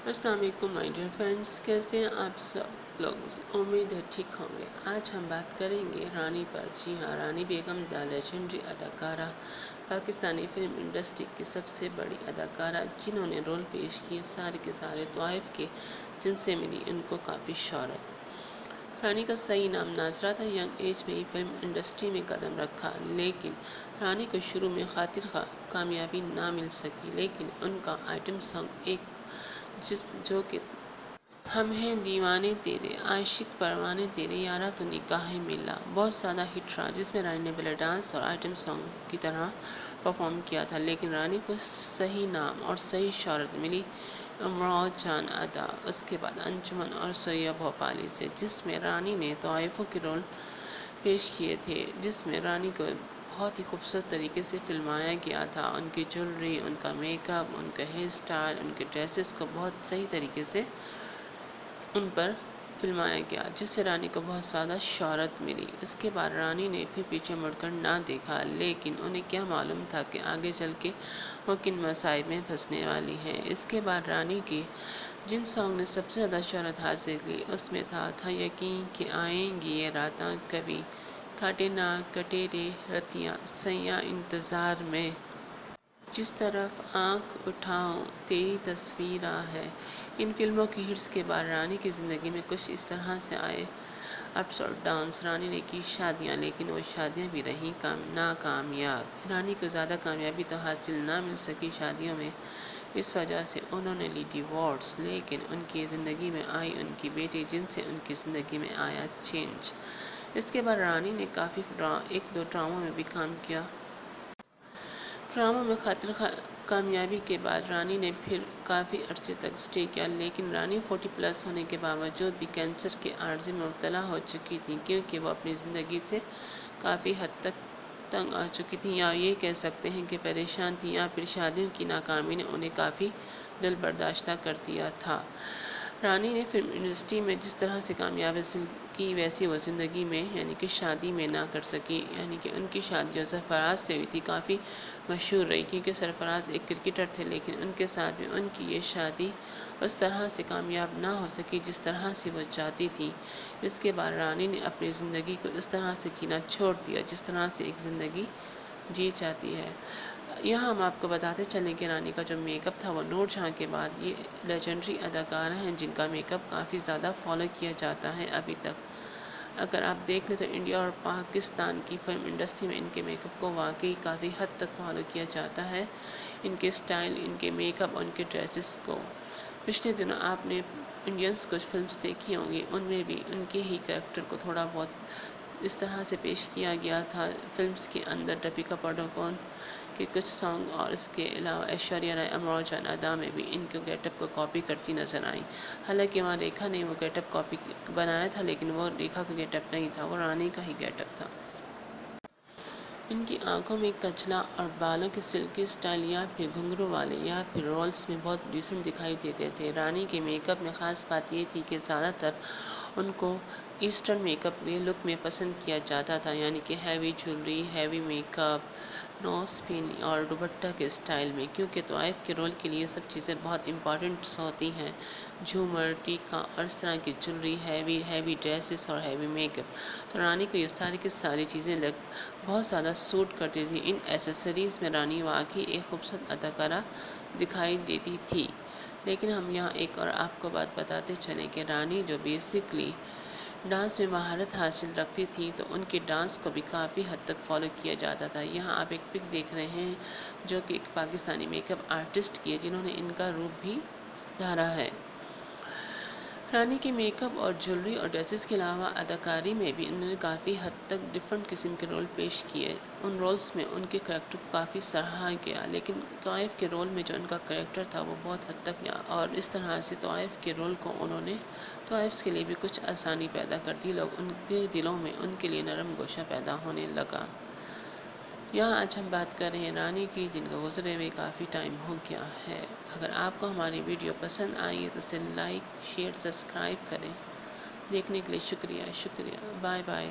अस्सलाम वालेकुम my dear friends, कैसे हैं आप सब लोग। उम्मीद है ठीक होंगे। आज हम बात करेंगे रानी पर। जी हाँ, रानी बेगम द लेजेंडरी अदाकारा, पाकिस्तानी फिल्म इंडस्ट्री की सबसे बड़ी अदाकारा, जिन्होंने रोल पेश किए सारे के सारे तवाइफ के, जिनसे मिली उनको काफ़ी शोहरत। रानी का सही नाम नाजरा था। यंग एज में ही फिल्म इंडस्ट्री में कदम रखा, लेकिन रानी को शुरू में खातिर खा कामयाबी ना मिल सकी। लेकिन उनका आइटम सॉन्ग एक जो कि हम हैं दीवाने तेरे, आशिक परवाने तेरे, यारा तो निगाहें मिला, बहुत ज़्यादा हिट रहा, जिसमें रानी ने पहले डांस और आइटम सॉन्ग की तरह परफॉर्म किया था। लेकिन रानी को सही नाम और सही शोहरत मिली इमरान जान अदा, उसके बाद अंजुमन और सैय्यद भोपाली से, जिसमें रानी ने तवाइफों के रोल पेश किए थे, जिसमें रानी को बहुत ही खूबसूरत तरीके से फिल्माया गया था। उनकी ज्वेलरी, उनका मेकअप, उनका हेयर स्टाइल, उनके ड्रेसेस को बहुत सही तरीके से उन पर फिल्माया गया, जिससे रानी को बहुत ज़्यादा शोहरत मिली। इसके बाद रानी ने फिर पीछे मुड़कर ना देखा, लेकिन उन्हें क्या मालूम था कि आगे चल के वो किन मसाइब में फंसने वाली हैं। इसके बाद रानी की जिन सॉन्ग ने सबसे ज़्यादा शोहरत हासिल की, उसमें था यकीन कि आएंगी ये रातां कभी, काटे ना कटे रे रतियाँ, सैया इंतज़ार में, जिस तरफ आँख उठाऊं तेरी तस्वीर है। इन फिल्मों की हिट्स के बाद रानी की ज़िंदगी में कुछ इस तरह से आए अप्स और डाउन्स। रानी ने की शादियाँ, लेकिन वो शादियाँ भी रहीं नाकामयाब। रानी को ज़्यादा कामयाबी तो हासिल ना मिल सकी शादियों में, इस वजह से उन्होंने ली डिवोर्स। लेकिन उनकी ज़िंदगी में आई उनकी बेटी, जिनसे उनकी ज़िंदगी में आया चेंज। इसके बाद रानी ने काफ़ी एक दो ड्रामों में भी काम किया। ड्रामा में खातिर कामयाबी के बाद रानी ने फिर काफ़ी अरसे तक स्टे किया, लेकिन रानी 40+ होने के बावजूद भी कैंसर के आर्ज़े में मुब्तला हो चुकी थी, क्योंकि वो अपनी ज़िंदगी से काफ़ी हद तक तंग आ चुकी थी, या ये कह सकते हैं कि परेशान थी, या फिर शादियों की नाकामी ने उन्हें काफ़ी दिल बर्दाश्त कर दिया था। रानी ने फिल्म इंडस्ट्री में जिस तरह से कामयाबी हासिल की, वैसी वो ज़िंदगी में यानी कि शादी में ना कर सकी। यानी कि उनकी शादी जो सरफराज से हुई थी काफ़ी मशहूर रही, क्योंकि सरफराज एक क्रिकेटर थे, लेकिन उनके साथ में उनकी ये शादी उस तरह से कामयाब ना हो सकी जिस तरह से वो चाहती थी। इसके बाद रानी ने अपनी ज़िंदगी को इस तरह से जीना छोड़ दिया जिस तरह से एक ज़िंदगी जी चाहती है। यहाँ हम आपको बताते चलें कि रानी का जो मेकअप था वो नूर जहाँ के बाद ये लेजेंडरी अदाकारा हैं जिनका मेकअप काफ़ी ज़्यादा फॉलो किया जाता है अभी तक। अगर आप देख लें तो इंडिया और पाकिस्तान की फिल्म इंडस्ट्री में इनके मेकअप को वाकई काफ़ी हद तक फॉलो किया जाता है, इनके स्टाइल, इनके मेकअप, उनके ड्रेसेस को। पिछले दिनों आपने इंडियंस कुछ फिल्म्स देखी होंगी, उनमें भी उनके ही कैरेक्टर को थोड़ा बहुत इस तरह से पेश किया गया था। फिल्म्स के अंदर दीपिका पादुकोण के कुछ सॉन्ग और इसके अलावा ऐश्वर्या राय इमरान जान अदा में भी इनके गेटअप को कॉपी करती नजर आई। हालांकि वहाँ रेखा ने वो गेटअप कॉपी बनाया था, लेकिन वो रेखा का गेटअप नहीं था, वो रानी का ही गेटअप था। इनकी आंखों में कचला और बालों के सिल्की स्टाइल या फिर घुंघरू वाले या फिर रोल्स में बहुत डिसेंट दिखाई देते थे। रानी के मेकअप में ख़ास बात ये थी कि ज़्यादातर उनको ईस्टर्न मेकअप के लुक में पसंद किया जाता था, यानी कि heavy jewellery, heavy makeup, nose pin और दुपट्टा के स्टाइल में, क्योंकि तवाइफ के रोल के लिए सब चीज़ें बहुत इंपॉर्टेंट होती हैं। झूमर, टीका और इस तरह की ज्वेलरी, हैवी ड्रेसेस और हैवी मेकअप। तो रानी को ये सारी की सारी चीज़ें बहुत ज़्यादा सूट करती थी। इन एसेसरीज़ में रानी वाकई एक खूबसूरत अदाकारा दिखाई देती थी। लेकिन हम यहाँ एक और आपको बात बताते चलें कि रानी जो बेसिकली डांस में महारत हासिल रखती थी, तो उनके डांस को भी काफ़ी हद तक फॉलो किया जाता था। यहाँ आप एक पिक देख रहे हैं जो कि एक पाकिस्तानी मेकअप आर्टिस्ट की है, जिन्होंने इनका रूप भी धारा है। रानी के मेकअप और ज्वेलरी और ड्रेसेस के अलावा अदाकारी में भी उन्होंने काफ़ी हद तक डिफरेंट किस्म के रोल पेश किए। उन रोल्स में उनके करैक्टर को काफ़ी सराहा गया, लेकिन तवाइफ के रोल में जो उनका करैक्टर था वो बहुत हद तक और इस तरह से तवाइफ के रोल को उन्होंने तवाइफ के लिए भी कुछ आसानी पैदा कर दी। लोग उनके दिलों में उनके लिए नरम गोशा पैदा होने लगा। यहाँ आज हम बात कर रहे हैं रानी की, जिनको गुजरे हुए काफ़ी टाइम हो गया है। अगर आपको हमारी वीडियो पसंद आई है तो इसे लाइक, शेयर, सब्सक्राइब करें। देखने के लिए शुक्रिया। Bye bye.